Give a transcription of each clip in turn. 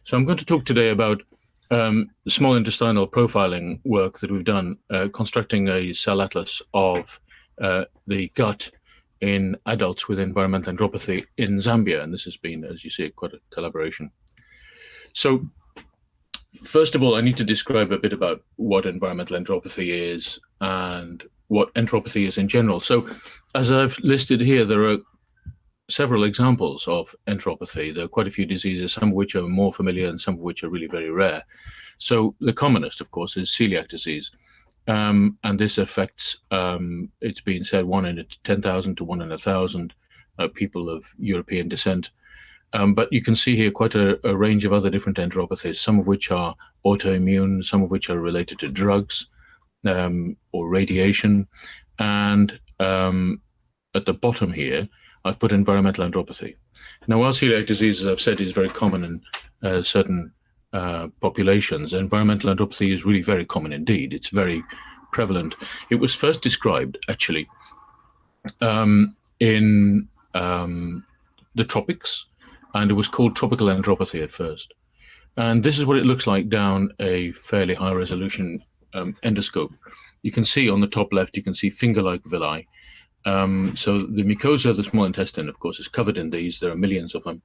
So I'm going to talk today about small intestinal profiling work that we've done, constructing a cell atlas of the gut in adults with environmental enteropathy in Zambia. And this has been, as you see, quite a collaboration. So first of all, I need to describe a bit about what environmental enteropathy is and what enteropathy is in general. So as I've listed here, there are several examples of enteropathy. There are quite a few diseases, some of which are more familiar and some of which are really very rare. So the commonest, of course, is celiac disease. And this affects, it's been said, 1 in 10,000 to 1 in 1,000 people of European descent. But you can see here quite a range of other different enteropathies, some of which are autoimmune, some of which are related to drugs or radiation. And at the bottom here, I've put environmental enteropathy. Now, while celiac disease, as I've said, is very common in certain populations, environmental enteropathy is really very common indeed. It's very prevalent. It was first described, actually, in the tropics, and it was called tropical enteropathy at first. And this is what it looks like down a fairly high resolution endoscope. You can see on the top left, you can see finger-like villi. So the mucosa of the small intestine, of course, is covered in these. There are millions of them.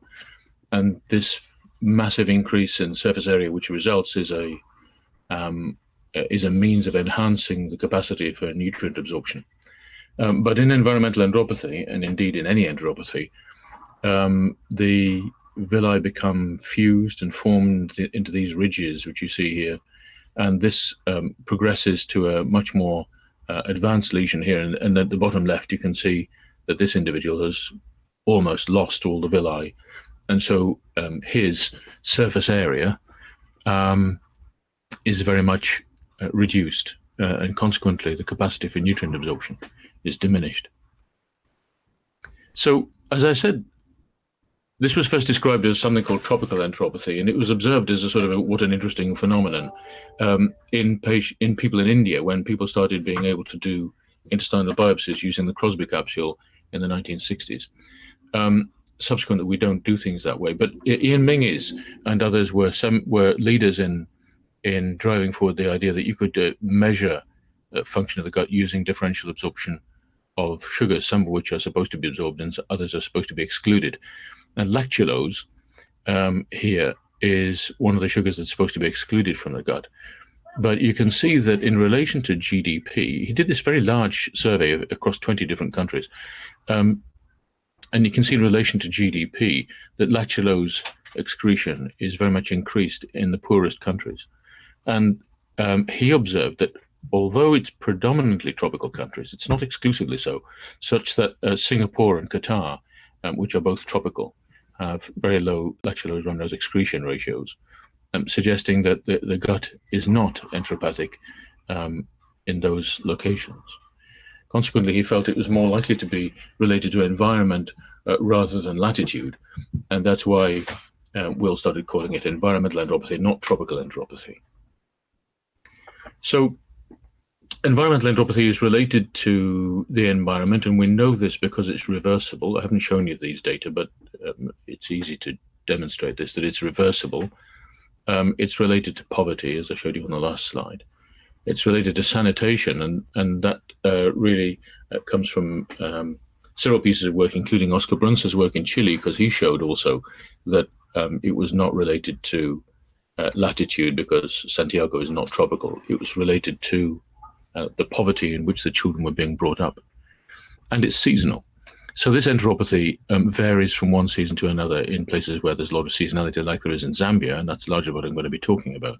And this massive increase in surface area, which results, is a means of enhancing the capacity for nutrient absorption. But in environmental enteropathy, and indeed in any enteropathy, the villi become fused and formed into these ridges, which you see here. And this progresses to a much more advanced lesion here, and at the bottom left you can see that this individual has almost lost all the villi, and so his surface area is very much reduced, and consequently the capacity for nutrient absorption is diminished. So, as I said, this was first described as something called tropical enteropathy, and it was observed as a sort of what an interesting phenomenon in people in India when people started being able to do intestinal biopsies using the Crosby capsule in the 1960s. Subsequently, we don't do things that way, but Ian Ming and others were leaders in driving forward the idea that you could measure function of the gut using differential absorption of sugars, some of which are supposed to be absorbed and others are supposed to be excluded. And lactulose here is one of the sugars that's supposed to be excluded from the gut. But you can see that in relation to GDP, he did this very large survey across 20 different countries. And you can see in relation to GDP that lactulose excretion is very much increased in the poorest countries. And he observed that although it's predominantly tropical countries, it's not exclusively so, such that Singapore and Qatar, which are both tropical, have very low lactulose run-dose excretion ratios, suggesting that the gut is not enteropathic in those locations. Consequently, he felt it was more likely to be related to environment rather than latitude, and that's why Will started calling it environmental enteropathy, not tropical enteropathy. So environmental enteropathy is related to the environment, and we know this because it's reversible. I haven't shown you these data, but it's easy to demonstrate this, that it's reversible. It's related to poverty, as I showed you on the last slide. It's related to sanitation, and that really comes from several pieces of work, including Oscar Brunz's work in Chile, because he showed also that it was not related to latitude, because Santiago is not tropical. It was related to the poverty in which the children were being brought up. And it's seasonal. So this enteropathy varies from one season to another in places where there's a lot of seasonality, like there is in Zambia, and that's largely what I'm going to be talking about.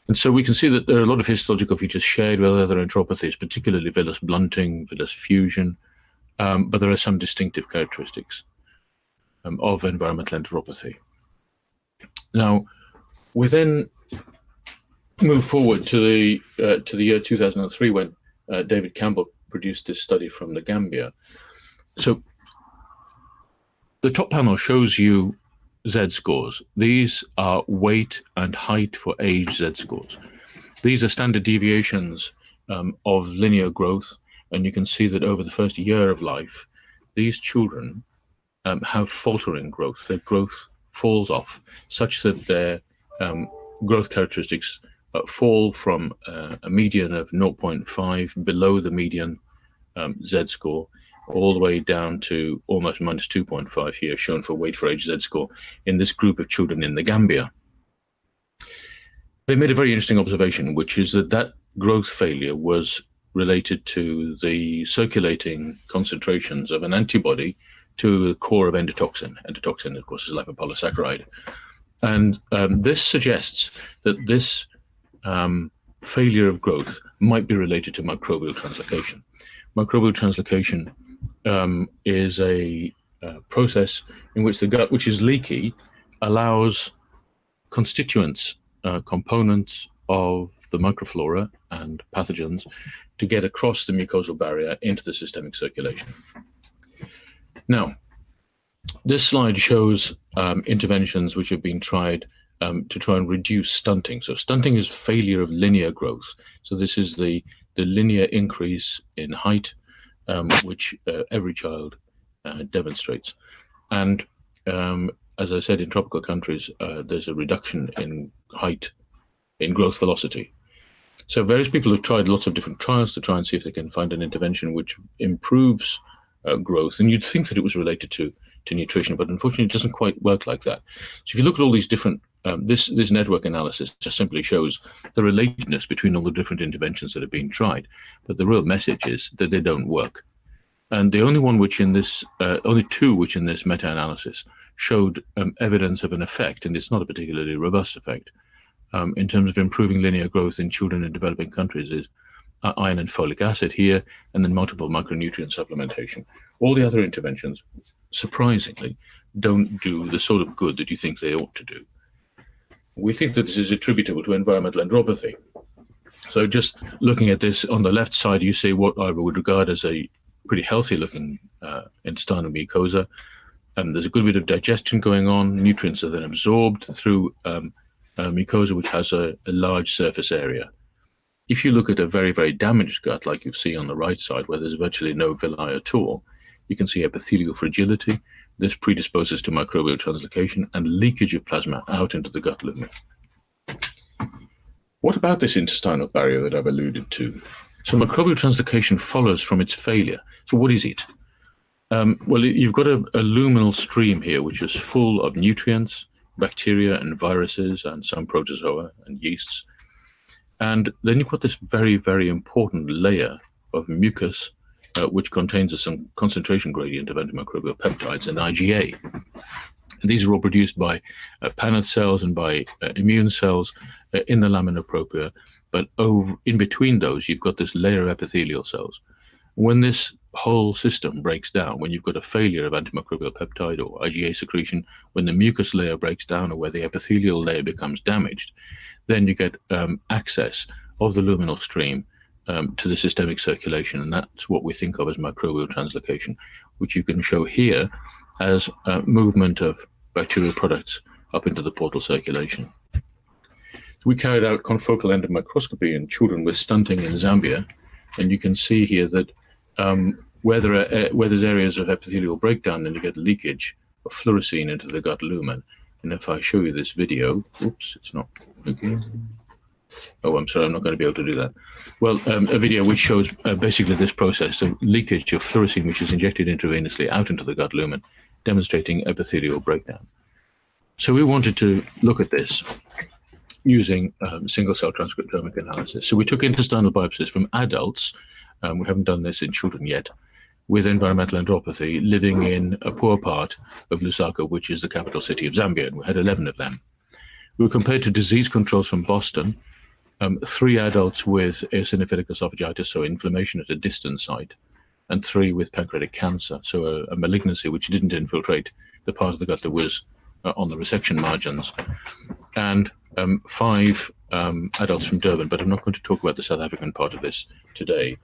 And so we can see that there are a lot of histological features shared with other enteropathies, particularly villus blunting, villus fusion, but there are some distinctive characteristics of environmental enteropathy. Now, we then move forward to the year 2003 when David Campbell produced this study from the Gambia. So the top panel shows you Z-scores. These are weight and height for age Z-scores. These are standard deviations of linear growth, and you can see that over the first year of life, these children have faltering growth. Their growth falls off, such that their growth characteristics fall from a median of 0.5 below the median Z-score, all the way down to almost minus 2.5 here, shown for weight for age Z-score in this group of children in the Gambia. They made a very interesting observation, which is that growth failure was related to the circulating concentrations of an antibody to the core of endotoxin. Endotoxin, of course, is a lipopolysaccharide. And this suggests that this failure of growth might be related to microbial translocation. Microbial translocation is a process in which the gut, which is leaky, allows constituents, components of the microflora and pathogens to get across the mucosal barrier into the systemic circulation. Now, this slide shows interventions which have been tried to try and reduce stunting. So stunting is failure of linear growth. So this is the linear increase in height, which every child demonstrates. And as I said, in tropical countries, there's a reduction in height, in growth velocity. So various people have tried lots of different trials to try and see if they can find an intervention which improves growth. And you'd think that it was related to nutrition, but unfortunately it doesn't quite work like that. So if you look at all these different, this network analysis just simply shows the relatedness between all the different interventions that have been tried. But the real message is that they don't work. And the only one which in this, only two which in this meta-analysis showed evidence of an effect, and it's not a particularly robust effect, in terms of improving linear growth in children in developing countries, is iron and folic acid here, and then multiple micronutrient supplementation. All the other interventions, surprisingly, don't do the sort of good that you think they ought to do. We think that this is attributable to environmental enteropathy. So just looking at this, on the left side, you see what I would regard as a pretty healthy-looking intestinal mucosa. There's a good bit of digestion going on. Nutrients are then absorbed through mucosa, which has a large surface area. If you look at a very, very damaged gut, like you see on the right side, where there's virtually no villi at all, you can see epithelial fragility. This predisposes to microbial translocation and leakage of plasma out into the gut lumen. What about this intestinal barrier that I've alluded to? So microbial translocation follows from its failure. So what is it? Well, you've got a luminal stream here, which is full of nutrients, bacteria and viruses, and some protozoa and yeasts. And then you've got this very, very important layer of mucus, which contains some concentration gradient of antimicrobial peptides and IgA. And these are all produced by Paneth cells and by immune cells in the lamina propria. But in between those, you've got this layer of epithelial cells. When this whole system breaks down, when you've got a failure of antimicrobial peptide or IgA secretion, when the mucus layer breaks down or where the epithelial layer becomes damaged, then you get access of the luminal stream to the systemic circulation. And that's what we think of as microbial translocation, which you can show here as movement of bacterial products up into the portal circulation. We carried out confocal endomicroscopy in children with stunting in Zambia, and you can see here that where there's areas of epithelial breakdown, then you get leakage of fluorescein into the gut lumen. And if I show you this video, oops, it's not okay. Oh, I'm sorry, I'm not going to be able to do that. Well, a video which shows basically this process of leakage of fluorescein, which is injected intravenously out into the gut lumen, demonstrating epithelial breakdown. So we wanted to look at this using single-cell transcriptomic analysis. So we took intestinal biopsies from adults, we haven't done this in children yet, with environmental enteropathy living in a poor part of Lusaka, which is the capital city of Zambia, and we had 11 of them. We were compared to disease controls from Boston, 3 adults with eosinophilic esophagitis, so inflammation at a distant site, and 3 with pancreatic cancer, so a malignancy which didn't infiltrate the part of the gut that was on the resection margins, and 5 adults from Durban, but I'm not going to talk about the South African part of this today.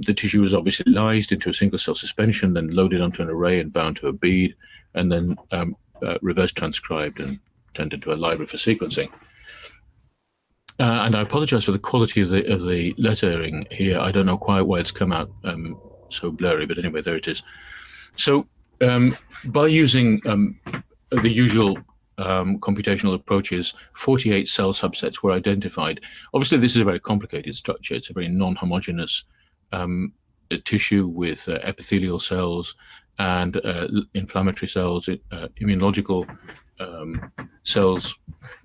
The tissue was obviously lysed into a single-cell suspension, then loaded onto an array and bound to a bead, and then reverse transcribed and turned into a library for sequencing. And I apologize for the quality of the lettering here. I don't know quite why it's come out so blurry, but anyway, there it is. So by using the usual computational approaches, 48 cell subsets were identified. Obviously, this is a very complicated structure. It's a very non-homogeneous tissue with epithelial cells and inflammatory cells, immunological cells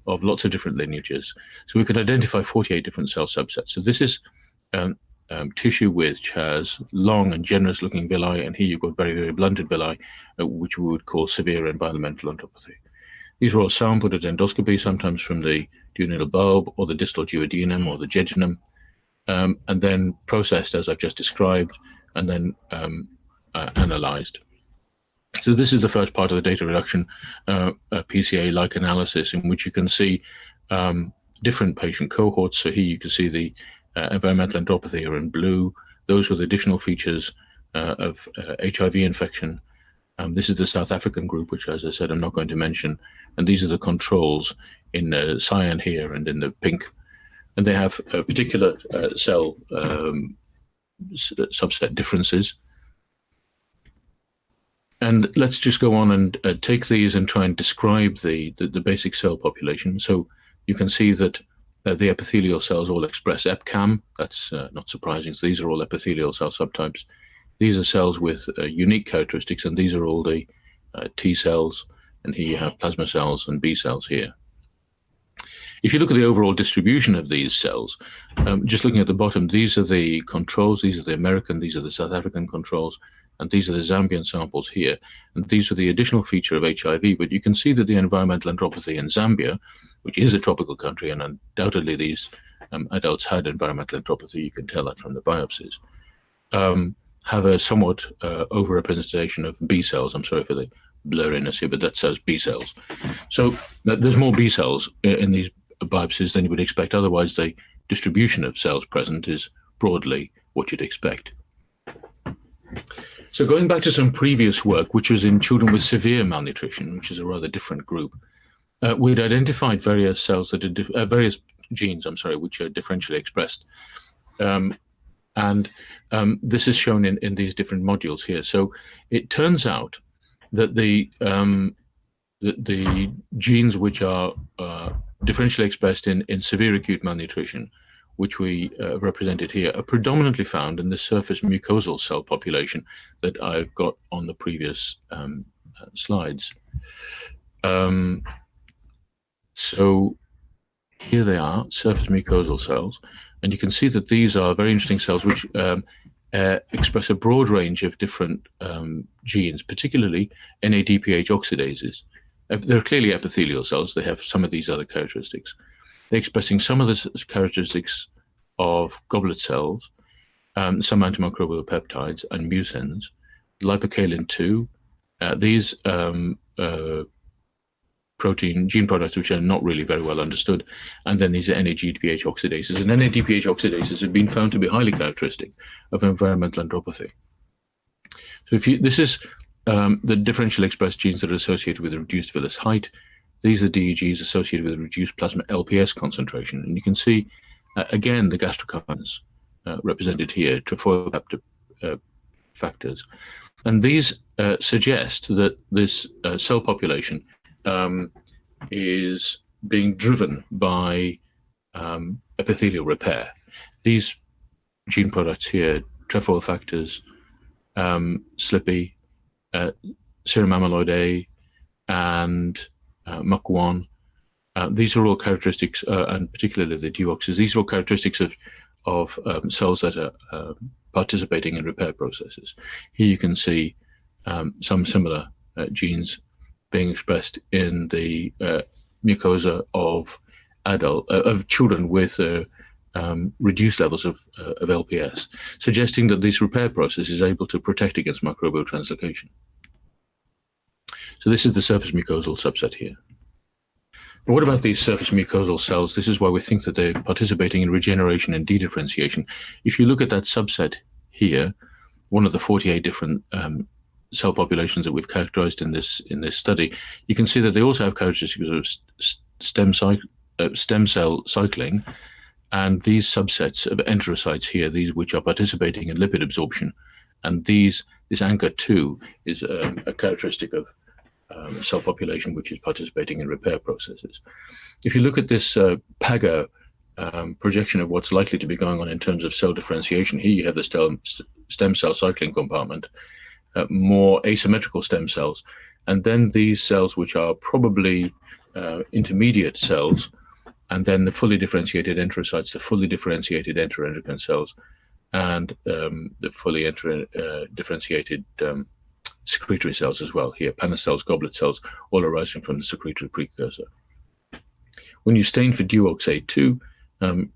of lots of different lineages. So we could identify 48 different cell subsets. So this is tissue which has long and generous looking villi, and here you've got very, very blunted villi, which we would call severe environmental enteropathy. These were all sampled at endoscopy, sometimes from the duodenal bulb or the distal duodenum or the jejunum, and then processed as I've just described, and then analyzed. So this is the first part of the data reduction PCA-like analysis, in which you can see different patient cohorts. So here you can see the environmental enteropathy are in blue. Those were the additional features of HIV infection. This is the South African group, which, as I said, I'm not going to mention. And these are the controls in cyan here and in the pink. And they have particular cell subset differences. And let's just go on and take these and try and describe the basic cell population. So you can see that the epithelial cells all express EpCAM. That's not surprising. So these are all epithelial cell subtypes. These are cells with unique characteristics, and these are all the T cells. And here you have plasma cells and B cells here. If you look at the overall distribution of these cells, just looking at the bottom, these are the controls. These are the American, these are the South African controls, and these are the Zambian samples here. And these are the additional feature of HIV. But you can see that the environmental enteropathy in Zambia, which is a tropical country, and undoubtedly these adults had environmental enteropathy, you can tell that from the biopsies, have a somewhat overrepresentation of B cells. I'm sorry for the blurriness here, but that says B cells. So there's more B cells in these biopsies than you would expect. Otherwise, the distribution of cells present is broadly what you'd expect. So going back to some previous work, which was in children with severe malnutrition, which is a rather different group, we'd identified various cells that are various genes, which are differentially expressed. And this is shown in these different modules here. So it turns out that the genes which are differentially expressed in severe acute malnutrition, which we represented here, are predominantly found in the surface mucosal cell population that I've got on the previous slides. So here they are, surface mucosal cells, and you can see that these are very interesting cells which express a broad range of different genes, particularly NADPH oxidases. They're clearly epithelial cells. They have some of these other characteristics. They're expressing some of the characteristics of goblet cells, some antimicrobial peptides and mucins, lipocalin-2, these protein gene products which are not really very well understood, and then these are NADPH oxidases. And NADPH oxidases have been found to be highly characteristic of environmental enteropathy. So this is the differentially expressed genes that are associated with a reduced villus height. These are DEGs associated with a reduced plasma LPS concentration. And you can see, again, the gastrokines represented here, trefoil factors. And these suggest that this cell population is being driven by epithelial repair. These gene products here, trefoil factors, SLIPI, serum amyloid A, and MUC1, these are all characteristics, and particularly the deoxys, these are all characteristics of cells that are participating in repair processes. Here you can see some similar genes being expressed in the mucosa of children with reduced levels of LPS, suggesting that this repair process is able to protect against microbial translocation. So this is the surface mucosal subset here. But what about these surface mucosal cells? This is why we think that they're participating in regeneration and dedifferentiation. If you look at that subset here, one of the 48 different cell populations that we've characterized in this study, you can see that they also have characteristics of stem cell cycling, and these subsets of enterocytes here, these which are participating in lipid absorption, and this anchor 2 is a characteristic of cell population which is participating in repair processes. If you look at this PAGA projection of what's likely to be going on in terms of cell differentiation, here you have the stem cell cycling compartment, more asymmetrical stem cells, and then these cells which are probably intermediate cells, and then the fully differentiated enterocytes, the fully differentiated enteroendocrine cells, and the fully differentiated secretory cells as well. Here, Panner cells, goblet cells, all arising from the secretory precursor. When you stain for Duoxate2,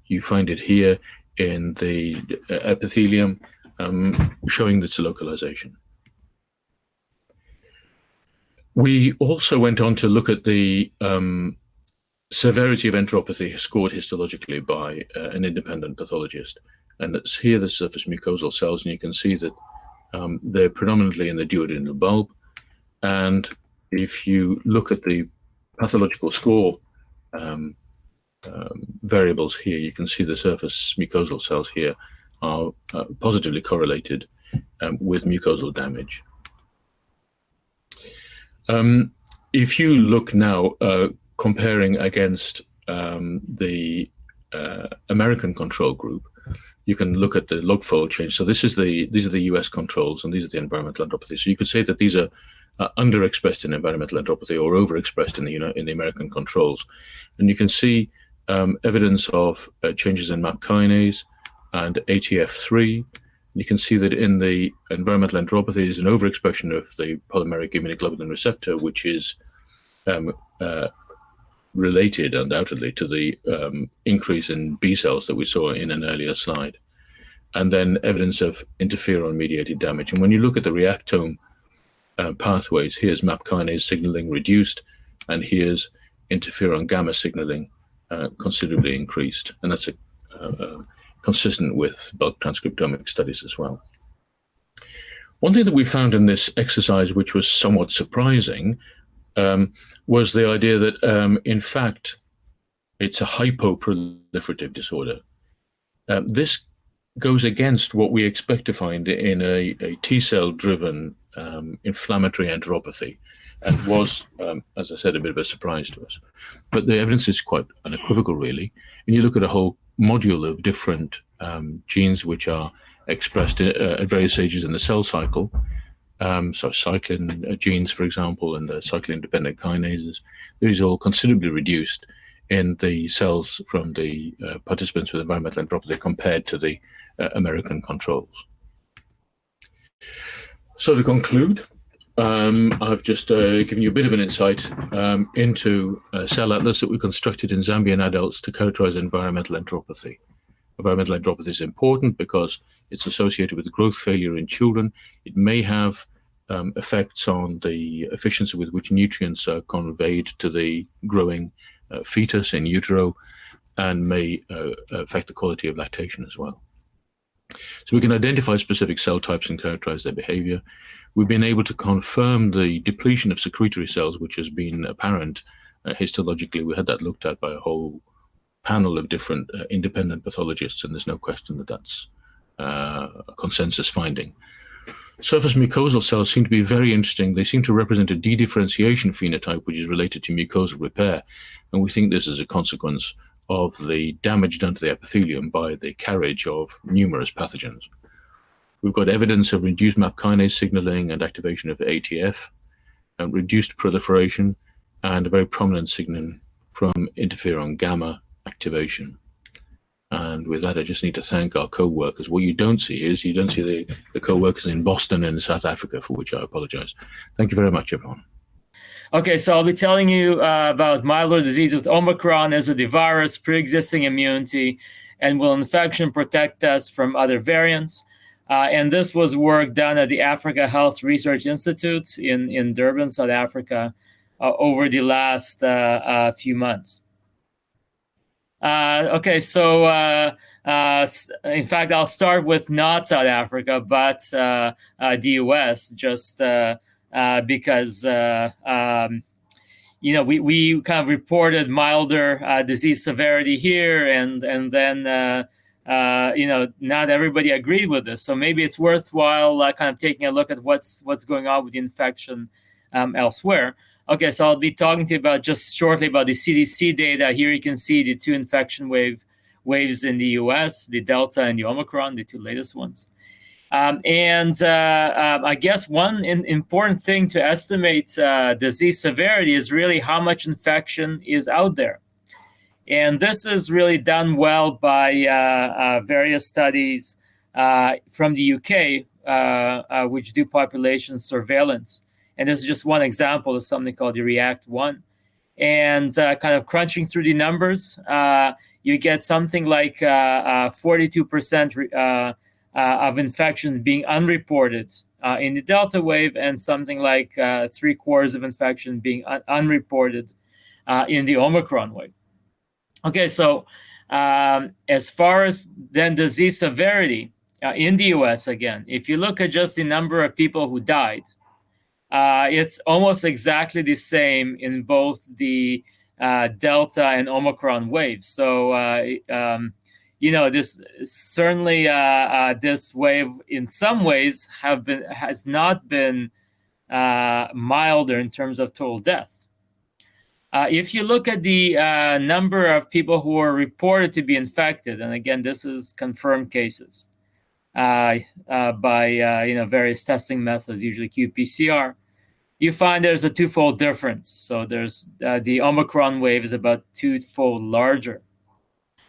you find it here in the epithelium, showing its localization. We also went on to look at the severity of enteropathy scored histologically by an independent pathologist. And it's here the surface mucosal cells, and you can see that they're predominantly in the duodenal bulb. And if you look at the pathological score variables here, you can see the surface mucosal cells here are positively correlated with mucosal damage. If you look now comparing against the American control group, you can look at the log fold change. So these are the US controls, and these are the environmental enteropathy. So you could say that these are underexpressed in environmental enteropathy or overexpressed in the American controls. And you can see evidence of changes in MAP kinase and ATF3. You can see that in the environmental enteropathy, there's an overexpression of the polymeric immunoglobulin receptor, which is related undoubtedly to the increase in B cells that we saw in an earlier slide. And then evidence of interferon-mediated damage. And when you look at the reactome pathways, here's MAP kinase signaling reduced, and here's interferon gamma signaling considerably increased. And that's consistent with bulk transcriptomic studies as well. One thing that we found in this exercise, which was somewhat surprising, was the idea that, in fact, it's a hypoproliferative disorder. This goes against what we expect to find in a T-cell-driven inflammatory enteropathy, and was, as I said, a bit of a surprise to us. But the evidence is quite unequivocal, really. And you look at a whole module of different genes which are expressed at various stages in the cell cycle. So cyclin genes, for example, and the cyclin-dependent kinases, these are all considerably reduced in the cells from the participants with environmental enteropathy compared to the American controls. So to conclude, I've just given you a bit of an insight into a cell atlas that we constructed in Zambian adults to characterize environmental enteropathy. Environmental enteropathy is important because it's associated with growth failure in children. It may have effects on the efficiency with which nutrients are conveyed to the growing fetus in utero, and may affect the quality of lactation as well. So we can identify specific cell types and characterize their behavior. We've been able to confirm the depletion of secretory cells, which has been apparent histologically. We had that looked at by a whole panel of different independent pathologists, and there's no question that that's a consensus finding. Surface mucosal cells seem to be very interesting. They seem to represent a dedifferentiation phenotype, which is related to mucosal repair. And we think this is a consequence of the damage done to the epithelium by the carriage of numerous pathogens. We've got evidence of reduced MAP kinase signaling and activation of ATF, and reduced proliferation, and a very prominent signaling from interferon gamma activation. And with that, I just need to thank our co-workers. What you don't see is you don't see the co-workers in Boston and South Africa, for which I apologize. Thank you very much, everyone. Okay, so I'll be telling you about milder disease with Omicron as a virus, pre-existing immunity, and will infection protect us from other variants? And this was work done at the Africa Health Research Institute in Durban, South Africa, over the last few months. Okay, so in fact, I'll start with not South Africa, but the US, just because we kind of reported milder disease severity here, and then not everybody agreed with this. So maybe it's worthwhile kind of taking a look at what's going on with the infection elsewhere. Okay, so I'll be talking to you about just shortly about the CDC data. Here you can see the two infection waves in the US, the Delta and the Omicron, the two latest ones. I guess one important thing to estimate disease severity is really how much infection is out there. And this is really done well by various studies from the UK, which do population surveillance. And this is just one example of something called the REACT-1. And kind of crunching through the numbers, you get something like 42% of infections being unreported in the Delta wave, and something like 3/4 of infections being unreported in the Omicron wave. Okay, so as far as then disease severity in the US, again, if you look at just the number of people who died, it's almost exactly the same in both the Delta and Omicron waves. So, this certainly this wave in some ways has not been milder in terms of total deaths. If you look at the number of people who are reported to be infected, and again, this is confirmed cases by various testing methods, usually qPCR, you find there's a twofold difference. So there's the Omicron wave is about twofold larger.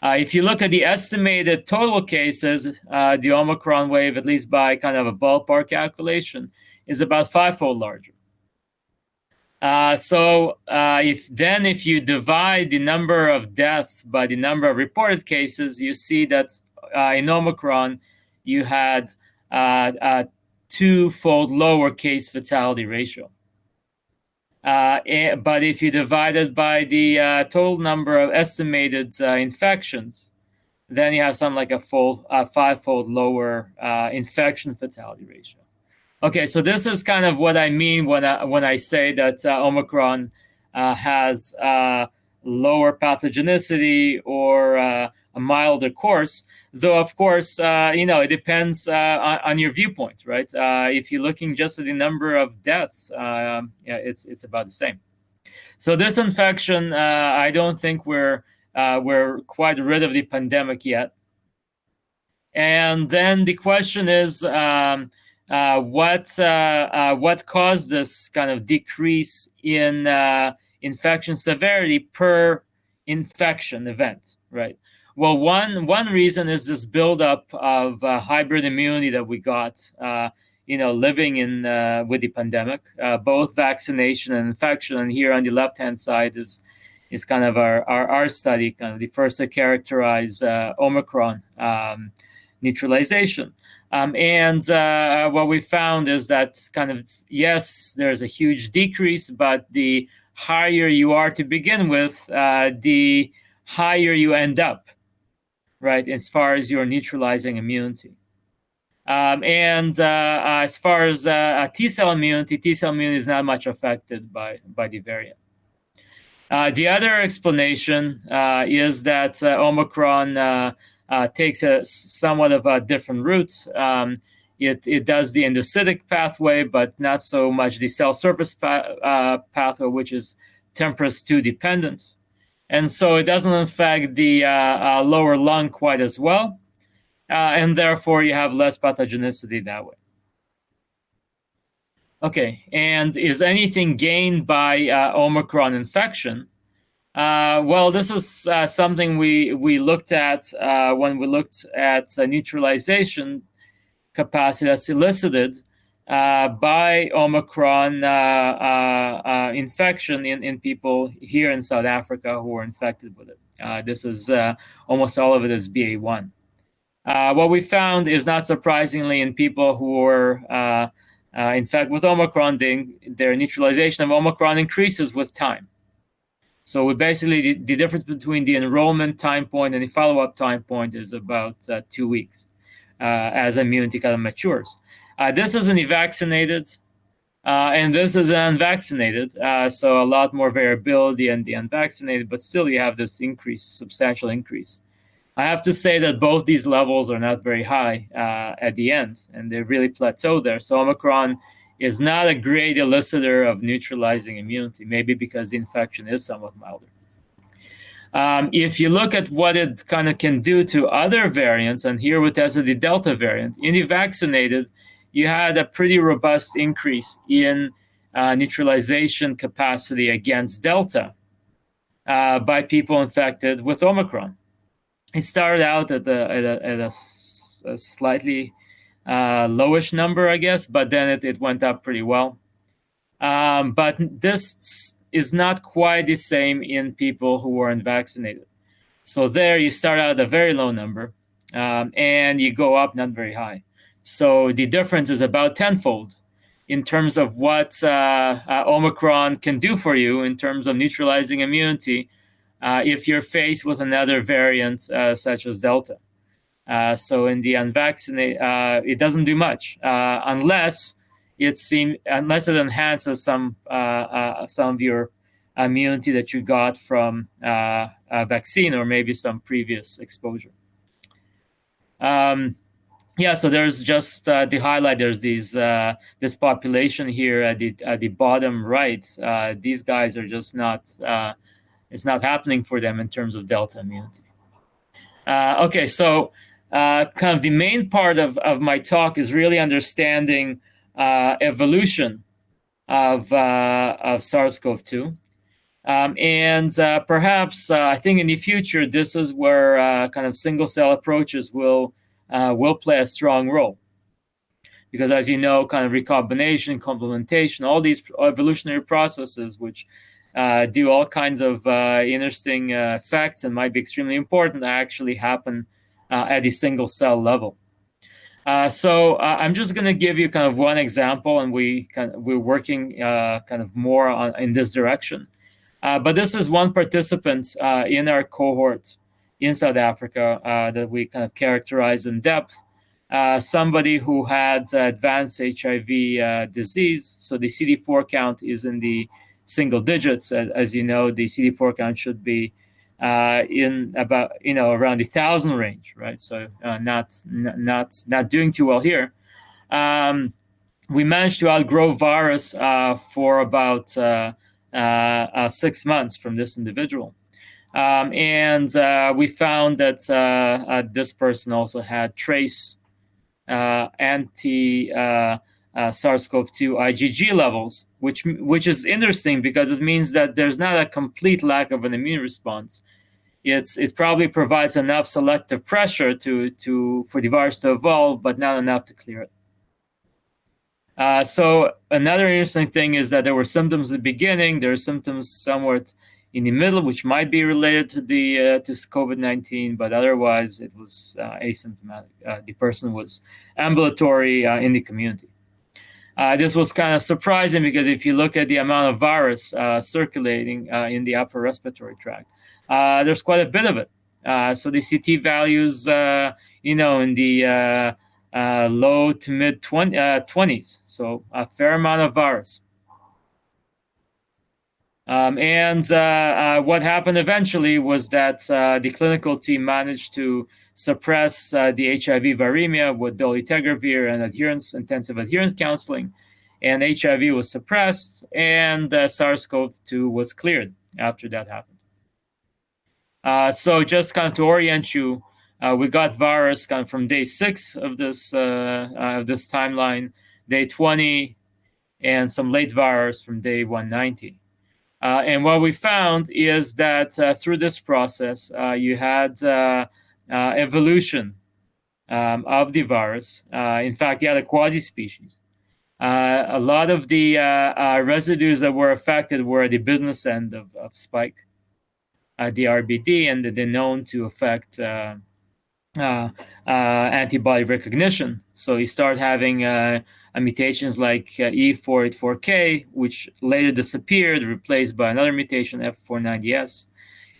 If you look at the estimated total cases, the Omicron wave, at least by kind of a ballpark calculation, is about fivefold larger. If you divide the number of deaths by the number of reported cases, you see that in Omicron, you had a twofold lower case fatality ratio. But if you divide it by the total number of estimated infections, then you have something like a fivefold lower infection fatality ratio. Okay, so this is kind of what I mean when I say that Omicron has lower pathogenicity or a milder course. Though, of course, it depends on your viewpoint, right? If you're looking just at the number of deaths, it's about the same. So this infection, I don't think we're quite rid of the pandemic yet. And then the question is, what caused this kind of decrease in infection severity per infection event, right? Well, one reason is this buildup of hybrid immunity that we got, living with the pandemic, both vaccination and infection. And here on the left-hand side is kind of our study, kind of the first to characterize Omicron neutralization. What we found is that kind of, yes, there's a huge decrease, but the higher you are to begin with, the higher you end up, right, as far as your neutralizing immunity. As far as T-cell immunity is not much affected by the variant. The other explanation is that Omicron takes a somewhat of a different route. It does the endocytic pathway, but not so much the cell surface pathway, which is TMPRSS2 dependent. And so it doesn't affect the lower lung quite as well. And therefore, you have less pathogenicity that way. Okay, and is anything gained by Omicron infection? Well, this is something we looked at when we looked at neutralization capacity that's elicited by Omicron infection in people here in South Africa who were infected with it. This is almost all of it is BA1. What we found is, not surprisingly, in people who were infected with Omicron, their neutralization of Omicron increases with time. So we basically, the difference between the enrollment time point and the follow-up time point is about 2 weeks as immunity kind of matures. This is in the vaccinated, and this is unvaccinated. So a lot more variability in the unvaccinated, but still you have this substantial increase. I have to say that both these levels are not very high at the end, and they really plateau there. So Omicron is not a great elicitor of neutralizing immunity, maybe because the infection is somewhat milder. If you look at what it kind of can do to other variants, and here we tested the Delta variant, in the vaccinated, you had a pretty robust increase in neutralization capacity against Delta by people infected with Omicron. It started out at a slightly lowish number, I guess, but then it went up pretty well. But this is not quite the same in people who weren't vaccinated. So there you start out at a very low number and you go up not very high. So the difference is about tenfold in terms of what Omicron can do for you in terms of neutralizing immunity if you're faced with another variant such as Delta. So in the unvaccinated, it doesn't do much unless it enhances some of your immunity that you got from a vaccine or maybe some previous exposure. So there's just the highlight. There's this population here at the bottom right. These guys are just not. It's not happening for them in terms of Delta immunity. Okay, so kind of the main part of my talk is really understanding evolution of SARS-CoV-2. And perhaps I think in the future, this is where kind of single-cell approaches will play a strong role. Because as you know, kind of recombination, complementation, all these evolutionary processes, which do all kinds of interesting effects and might be extremely important, actually happen at the single-cell level. So I'm just going to give you kind of one example, and we're working kind of more in this direction. But this is one participant in our cohort in South Africa that we kind of characterize in depth. Somebody who had advanced HIV disease. So the CD4 count is in the single digits. As you know, the CD4 count should be in about around the 1,000 range, right? So not doing too well here. We managed to outgrow virus for about 6 months from this individual, and we found that this person also had trace anti SARS-CoV-2 IgG levels, which is interesting because it means that there's not a complete lack of an immune response. It probably provides enough selective pressure for the virus to evolve, but not enough to clear it. So another interesting thing is that there were symptoms at the beginning. There are symptoms somewhat in the middle, which might be related to to COVID-19, but otherwise it was asymptomatic. The person was ambulatory in the community. This was kind of surprising because if you look at the amount of virus circulating in the upper respiratory tract, there's quite a bit of it. So the CT values, in the low to mid 20s, so a fair amount of virus. And what happened eventually was that the clinical team managed to suppress the HIV viremia with dolutegravir and intensive adherence counseling, and HIV was suppressed, and SARS-CoV-2 was cleared after that happened. So just kind of to orient you, we got virus kind of from day 6 of this timeline, day 20, and some late virus from day 190. And what we found is that through this process, you had evolution of the virus. In fact, you had a quasi-species. A lot of the residues that were affected were at the business end of spike, the RBD, and they're known to affect antibody recognition. So you start having mutations like E484K, which later disappeared, replaced by another mutation, F490S,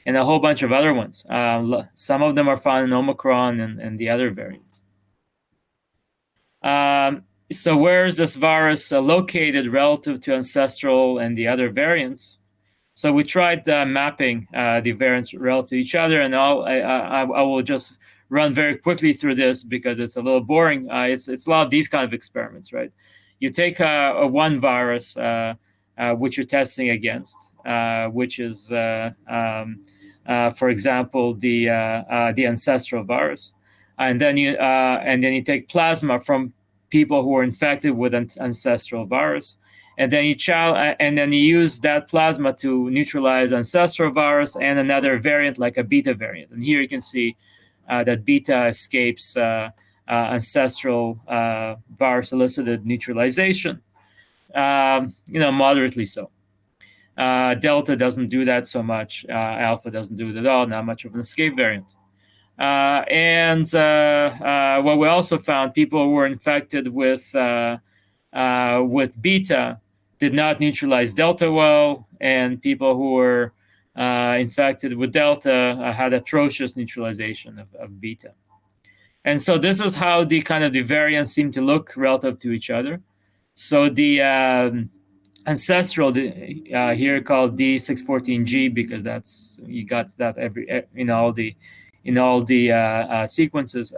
and a whole bunch of other ones. Some of them are found in Omicron and the other variants. So where is this virus located relative to ancestral and the other variants? So we tried mapping the variants relative to each other, and I will just run very quickly through this because it's a little boring. It's a lot of these kind of experiments, right? you take one virus which you're testing against, which is, for example, the ancestral virus, and then you take plasma from people who were infected with an ancestral virus, and then you use that plasma to neutralize ancestral virus and another variant like a beta variant. And here you can see that beta escapes ancestral virus elicited neutralization, moderately so. Delta doesn't do that so much. Alpha doesn't do it at all. Not much of an escape variant. And what we also found, people who were infected with beta did not neutralize delta well, and people who were infected with delta had atrocious neutralization of beta. And so this is how the variants seem to look relative to each other. So the ancestral here called D614G, because you got that in all the sequences.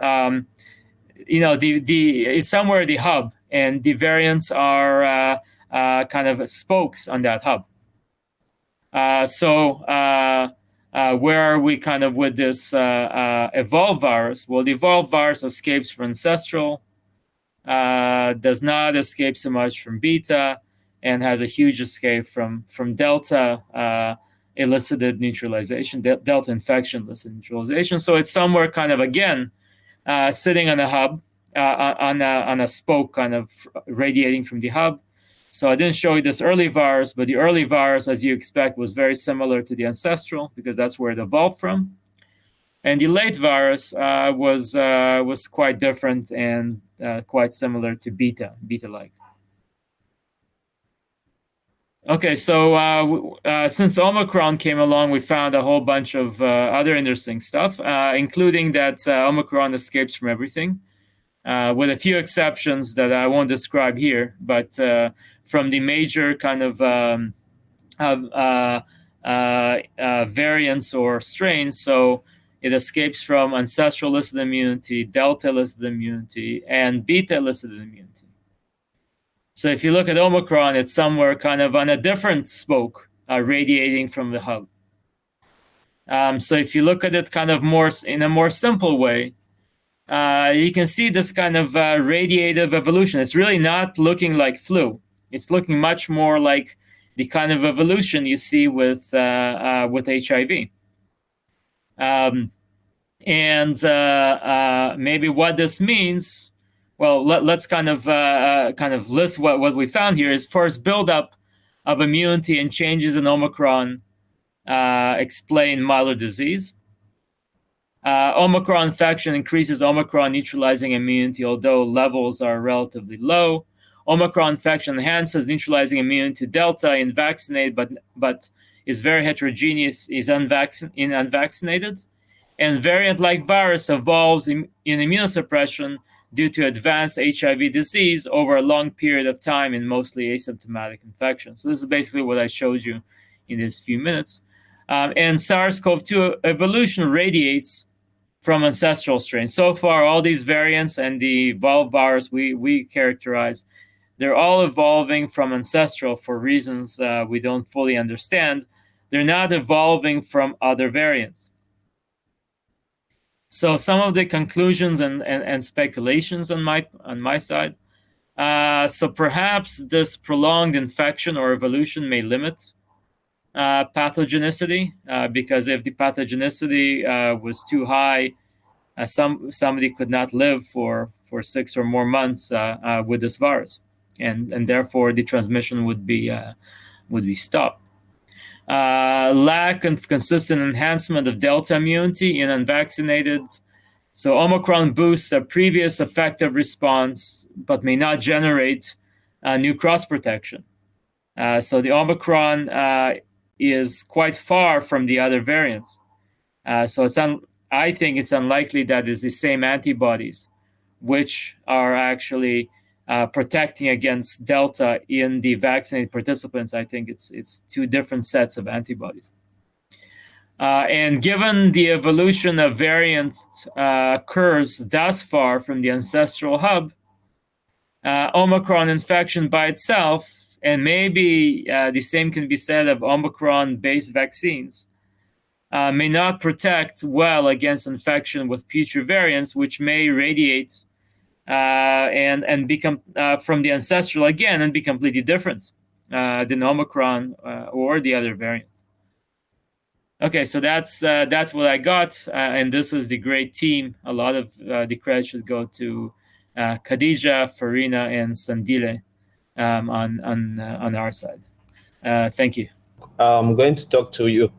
It's somewhere at the hub, and the variants are kind of spokes on that hub. Where are we with this evolved virus? Well, the evolved virus escapes from ancestral, does not escape so much from beta, and has a huge escape from delta elicited neutralization, delta infection elicited neutralization. So it's somewhere again sitting on a hub, on a spoke, radiating from the hub. So I didn't show you this early virus, but the early virus, as you expect, was very similar to the ancestral because that's where it evolved from. And the late virus was quite different and quite similar to beta-like. Okay, so since Omicron came along, we found a whole bunch of other interesting stuff, including that Omicron escapes from everything, with a few exceptions that I won't describe here, but from the major variants or strains. So it escapes from ancestral elicited immunity, delta elicited immunity, and beta elicited immunity. So if you look at Omicron, it's somewhere on a different spoke, radiating from the hub. So if you look at it more in a more simple way, you can see this radiative evolution. It's really not looking like flu. It's looking much more like the kind of evolution you see with HIV. Maybe what this means. Well, let's list what we found here. Is first, buildup of immunity and changes in Omicron explain milder disease. Omicron infection increases Omicron neutralizing immunity, although levels are relatively low. Omicron infection enhances neutralizing immunity to Delta in vaccinated, but is very heterogeneous in unvaccinated. And variant-like virus evolves in immunosuppression due to advanced HIV disease over a long period of time in mostly asymptomatic infection. So this is basically what I showed you in these few minutes. And SARS-CoV-2 evolution radiates from ancestral strains. So far, all these variants and the evolved virus we characterize, they're all evolving from ancestral for reasons we don't fully understand. They're not evolving from other variants. So some of the conclusions and speculations on my side. So perhaps this prolonged infection or evolution may limit pathogenicity, because if the pathogenicity was too high, somebody could not live for 6 or more months with this virus, and therefore the transmission would be stopped. Lack of consistent enhancement of Delta immunity in unvaccinated. So Omicron boosts a previous effective response, but may not generate new cross protection. So the Omicron is quite far from the other variants. So I think it's unlikely that it's the same antibodies which are actually protecting against Delta in the vaccinated participants. I think it's two different sets of antibodies. And given the evolution of variants occurs thus far from the ancestral hub, Omicron infection by itself, and maybe the same can be said of Omicron-based vaccines, may not protect well against infection with future variants, which may radiate and become from the ancestral again and be completely different than Omicron or the other variants. Okay, so that's what I got, and this is the great team. A lot of the credit should go to Khadija, Farina, and Sandile on our side. Thank you. I'm going to talk to you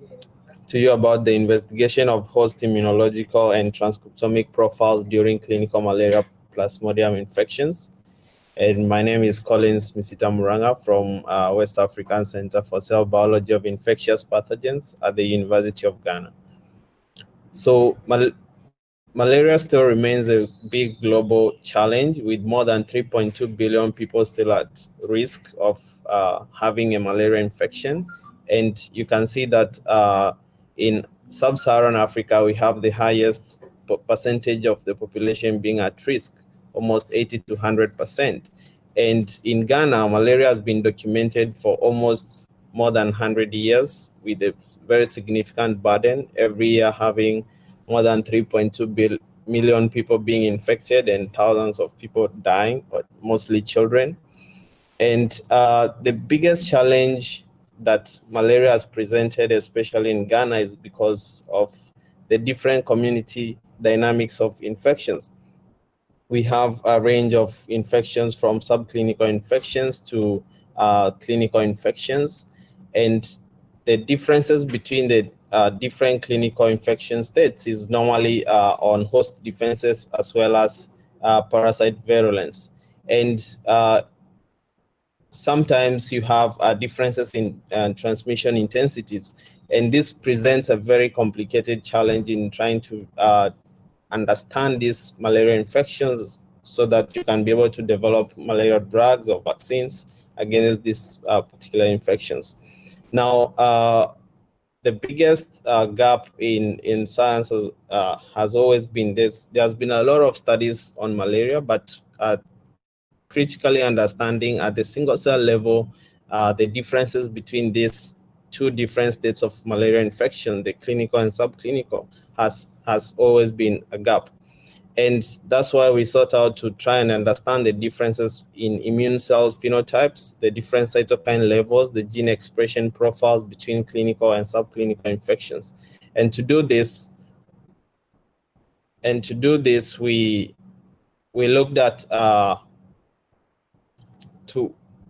about the investigation of host immunological and transcriptomic profiles during clinical malaria Plasmodium infections. And my name is Collins Misita Morang'a from West African Center for Cell Biology of Infectious Pathogens at the University of Ghana. So malaria still remains a big global challenge, with more than 3.2 billion people still at risk of having a malaria infection. And you can see that in sub-Saharan Africa, we have the highest percentage of the population being at risk, almost 80 to 100%. And in Ghana, malaria has been documented for almost more than 100 years, with a very significant burden, every year having more than 3.2 million people being infected and thousands of people dying, but mostly children. And the biggest challenge that malaria has presented, especially in Ghana, is because of the different community dynamics of infections. We have a range of infections, from subclinical infections to clinical infections, and the differences between the different clinical infection states is normally on host defenses as well as parasite virulence. And sometimes you have differences in transmission intensities, and this presents a very complicated challenge in trying to understand these malaria infections so that you can be able to develop malaria drugs or vaccines against these particular infections. Now, the biggest gap in science has always been this. There's been a lot of studies on malaria, but critically understanding at the single cell level the differences between these two different states of malaria infection, the clinical and subclinical, has always been a gap. And that's why we sought out to try and understand the differences in immune cell phenotypes, the different cytokine levels, the gene expression profiles between clinical and subclinical infections. And to do this, we looked at our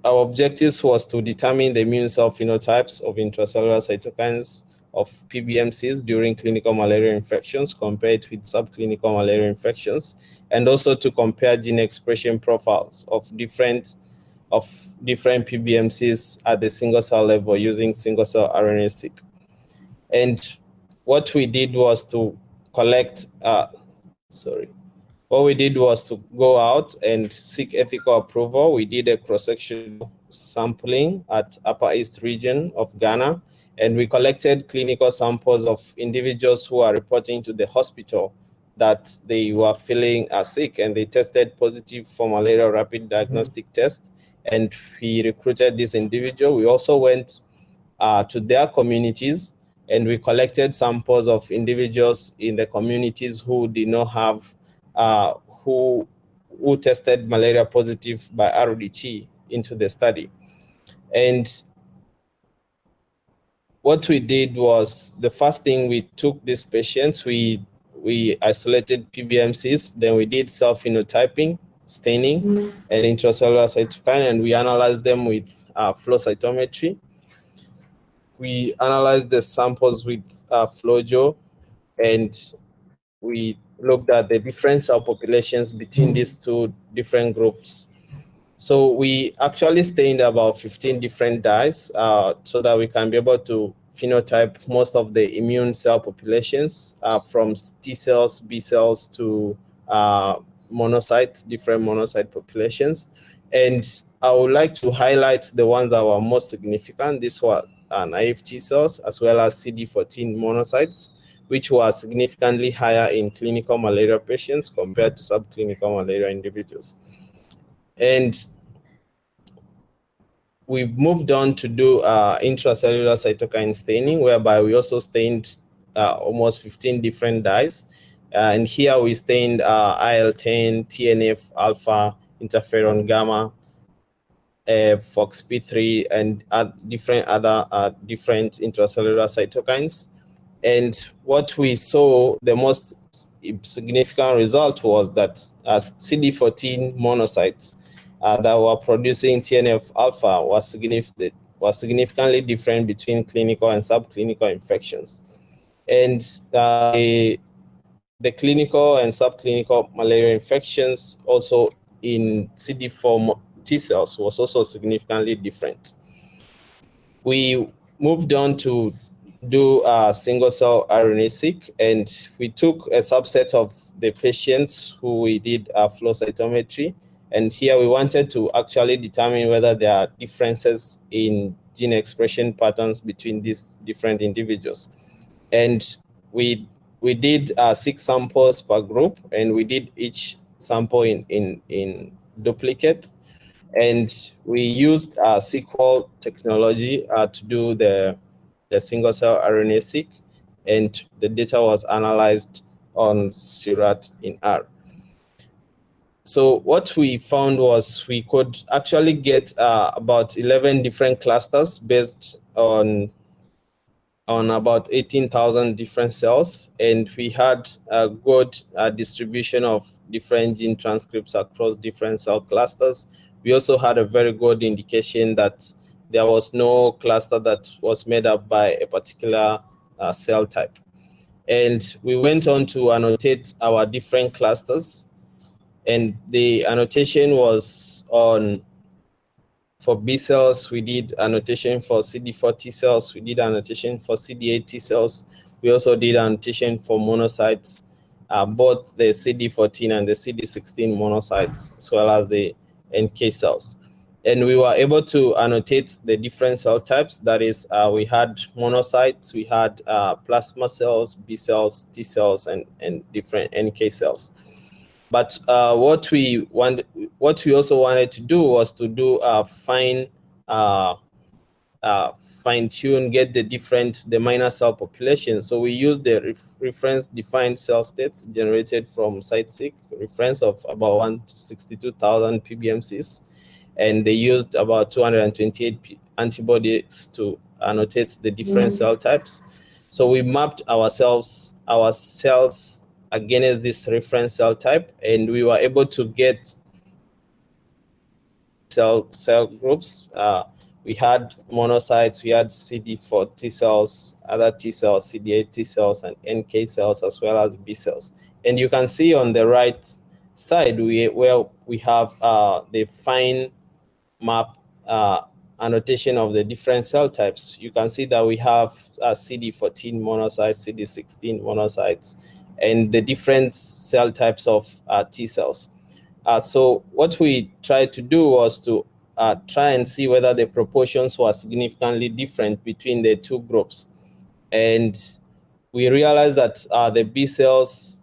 objectives was to determine the immune cell phenotypes of intracellular cytokines of PBMCs during clinical malaria infections compared with subclinical malaria infections, and also to compare gene expression profiles of different PBMCs at the single cell level using single cell RNA-seq. And what we did was to go out and seek ethical approval. We did a cross-sectional sampling at Upper East region of Ghana, and we collected clinical samples of individuals who are reporting to the hospital that they were feeling sick, and they tested positive for malaria rapid diagnostic test, and we recruited this individual. We also went to their communities, and we collected samples of individuals in the communities who did not have who tested malaria positive by RDT into the study. And what we did was, the first thing, we took these patients, we isolated PBMCs, then we did cell phenotyping, staining, and intracellular cytokine, and we analyzed them with flow cytometry. We analyzed the samples with FlowJo, and we looked at the different cell populations between these two different groups. So we actually stained about 15 different dyes so that we can be able to phenotype most of the immune cell populations from T cells, B cells to monocytes, different monocyte populations. And I would like to highlight the ones that were most significant. These were naive T cells as well as CD14 monocytes, which were significantly higher in clinical malaria patients compared to subclinical malaria individuals. And we moved on to do intracellular cytokine staining, whereby we also stained almost 15 different dyes. And here we stained IL-10, TNF, alpha, interferon gamma, FOXP3, and different other different intracellular cytokines. And what we saw, the most significant result was that CD14 monocytes that were producing TNF alpha was significantly different between clinical and subclinical infections. And the clinical and subclinical malaria infections also in CD4 T cells was also significantly different. We moved on to do single cell RNA-seq, and we took a subset of the patients who we did flow cytometry. And here we wanted to actually determine whether there are differences in gene expression patterns between these different individuals. And we did 6 samples per group, and we did each sample in duplicate. And we used SQL technology to do the single cell RNA-seq, and the data was analyzed on Seurat in R. So what we found was we could actually get about 11 different clusters based on about 18,000 different cells, and we had a good distribution of different gene transcripts across different cell clusters. We also had a very good indication that there was no cluster that was made up by a particular cell type. And we went on to annotate our different clusters, and the annotation was on, for B cells, we did annotation for CD4 T cells, we did annotation for CD8 T cells, we also did annotation for monocytes, both the CD14 and the CD16 monocytes, as well as the NK cells. And we were able to annotate the different cell types. That is, we had monocytes, we had plasma cells, B cells, T cells, and different NK cells. But what we also wanted to do was to do fine-tune, get the minor cell population. So we used the reference-defined cell states generated from CiteSeq, reference of about 162,000 PBMCs, and they used about 228 antibodies to annotate the different cell types. So we mapped our cells against this reference cell type, and we were able to get cell groups. We had monocytes, we had CD4 T cells, other T cells, CD8 T cells, and NK cells, as well as B cells. And you can see on the right side where we have the fine map annotation of the different cell types. You can see that we have CD14 monocytes, CD16 monocytes, and the different cell types of T cells. So what we tried to do was to try and see whether the proportions were significantly different between the two groups. And we realized that the B cells,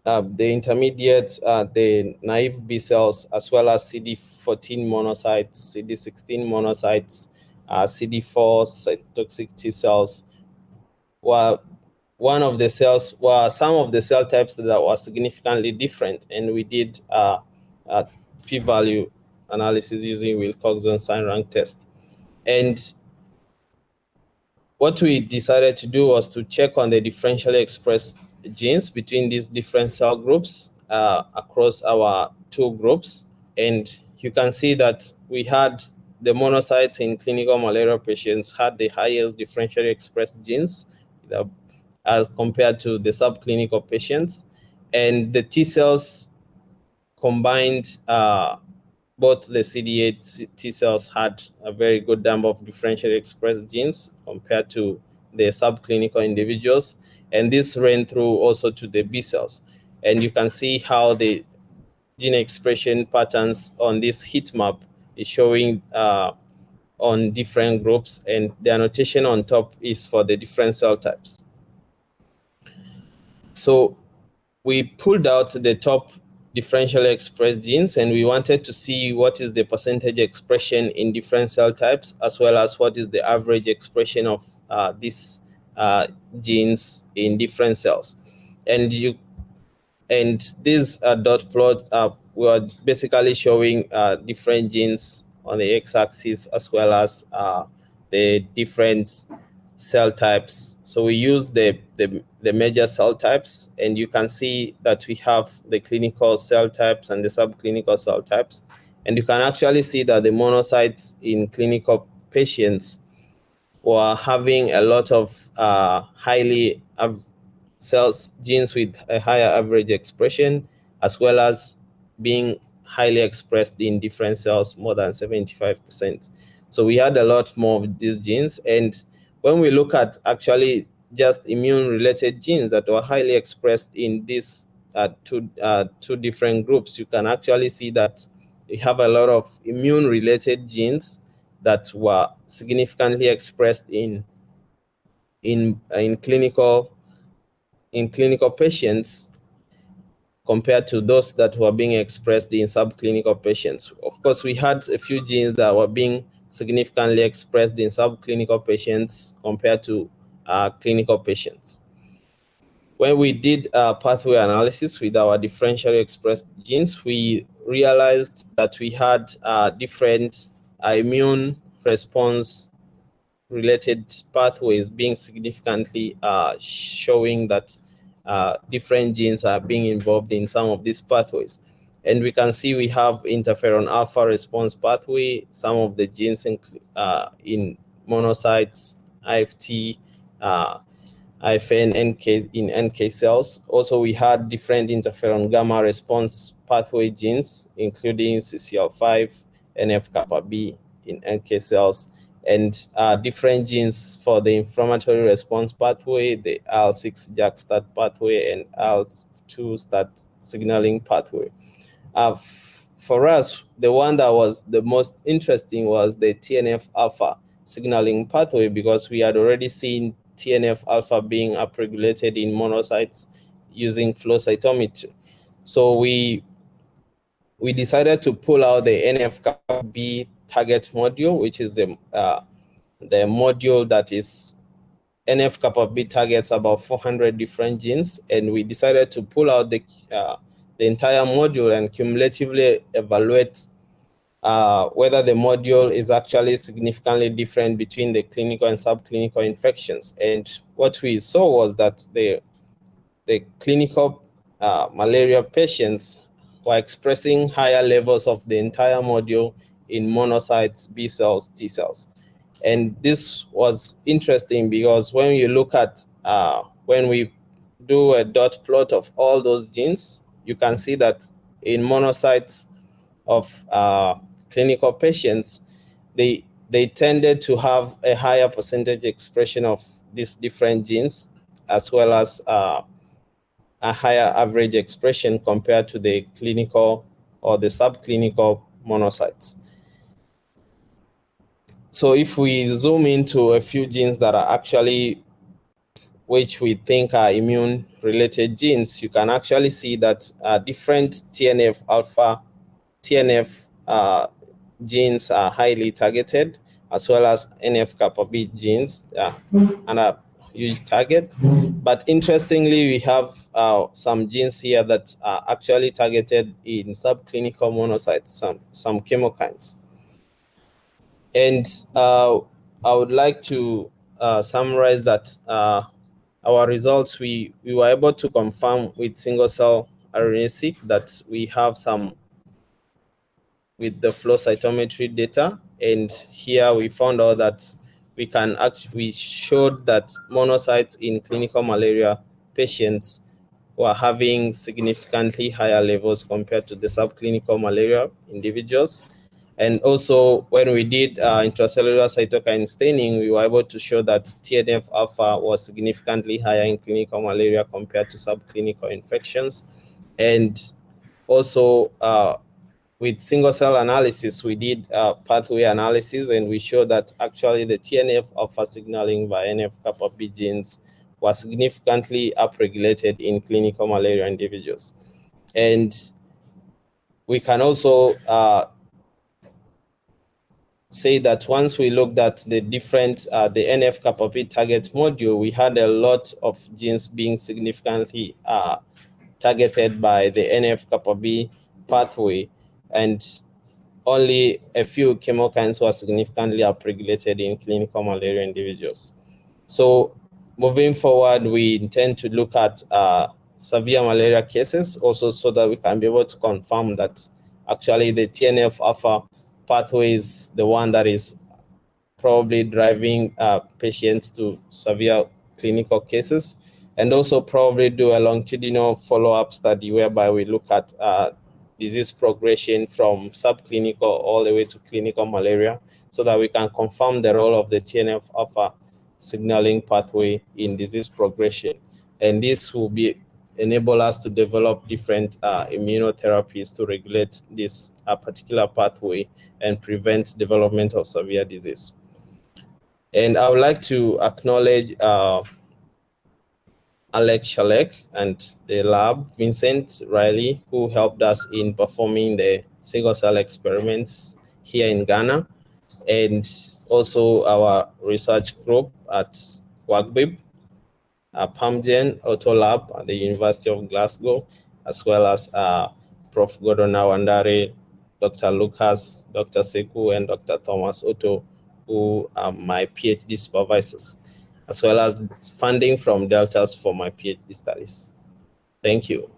the intermediate, the naive B cells, as well as CD14 monocytes, CD16 monocytes, CD4 cytotoxic T cells, were some of the cell types that were significantly different. And we did a p-value analysis using Wilcoxon sign rank test. And what we decided to do was to check on the differentially expressed genes between these different cell groups across our two groups. And you can see that we had the monocytes in clinical malaria patients had the highest differentially expressed genes as compared to the subclinical patients. And the T cells combined, both the CD8 T cells had a very good number of differentially expressed genes compared to the subclinical individuals. And this ran through also to the B cells. And you can see how the gene expression patterns on this heat map is showing on different groups, and the annotation on top is for the different cell types. So we pulled out the top differentially expressed genes, and we wanted to see what is the percentage expression in different cell types, as well as what is the average expression of these genes in different cells. And these dot plots were basically showing different genes on the x-axis, as well as the different cell types. So we use the major cell types, and you can see that we have the clinical cell types and the subclinical cell types. And you can actually see that the monocytes in clinical patients were having a lot of highly cells genes with a higher average expression, as well as being highly expressed in different cells, more than 75%. So we had a lot more of these genes. And when we look at actually just immune-related genes that were highly expressed in these two different groups, you can actually see that we have a lot of immune-related genes that were significantly expressed in clinical patients compared to those that were being expressed in subclinical patients. Of course, we had a few genes that were being significantly expressed in subclinical patients compared to clinical patients. When we did pathway analysis with our differentially expressed genes, we realized that we had different immune response related pathways being significantly showing that different genes are being involved in some of these pathways. And we can see we have interferon alpha response pathway, some of the genes in monocytes, IFT, IFN, NK in NK cells. Also, we had different interferon gamma response pathway genes, including CCL5, NF-kappa B in NK cells, and different genes for the inflammatory response pathway, the IL-6 JAK-STAT pathway, and IL-2 STAT signaling pathway. For us, the one that was the most interesting was the TNF-alpha signaling pathway, because we had already seen TNF-alpha being upregulated in monocytes using flow cytometry. So we decided to pull out the NF-kappa B target module, which is the module that is NF-kappa B targets about 400 different genes, and we decided to pull out the entire module and cumulatively evaluate whether the module is actually significantly different between the clinical and subclinical infections. And what we saw was that the clinical malaria patients were expressing higher levels of the entire module in monocytes, B cells, T cells. And this was interesting because when you look at, when we do a dot plot of all those genes, you can see that in monocytes of clinical patients, they tended to have a higher percentage expression of these different genes, as well as a higher average expression compared to the clinical or the subclinical monocytes. So if we zoom into a few genes that are actually, which we think are immune-related genes, you can actually see that different TNF-alpha, TNF genes are highly targeted, as well as NF-kappa B genes and a huge target. But interestingly, we have some genes here that are actually targeted in subclinical monocytes, some chemokines. And I would like to summarize that our results, we were able to confirm with single-cell RNA-seq that we have some with the flow cytometry data. And here we found out that we showed that monocytes in clinical malaria patients were having significantly higher levels compared to the subclinical malaria individuals. And also, when we did intracellular cytokine staining, we were able to show that TNF-alpha was significantly higher in clinical malaria compared to subclinical infections. And also, with single-cell analysis, we did pathway analysis, and we showed that actually the TNF-alpha signaling by NF-kappa B genes was significantly upregulated in clinical malaria individuals. And we can also say that once we looked at the different, the NF-kappa B target module, we had a lot of genes being significantly targeted by the NF-kappa B pathway, and only a few chemokines were significantly upregulated in clinical malaria individuals. So moving forward, we intend to look at severe malaria cases also, so that we can be able to confirm that actually the TNF-alpha pathway is the one that is probably driving patients to severe clinical cases, and also probably do a longitudinal follow-up study whereby we look at disease progression from subclinical all the way to clinical malaria, so that we can confirm the role of the TNF-alpha signaling pathway in disease progression. And this will enable us to develop different immunotherapies to regulate this particular pathway and prevent development of severe disease. And I would like to acknowledge Alex Shalek and the lab, Vincent Riley, who helped us in performing the single cell experiments here in Ghana, and also our research group at WAGBIB, PAMGEN Auto Lab at the University of Glasgow, as well as Prof. Gordon Awandare, Dr. Lucas, Dr. Seku, and Dr. Thomas Otto, who are my PhD supervisors, as well as funding from Deltas for my PhD studies. Thank you.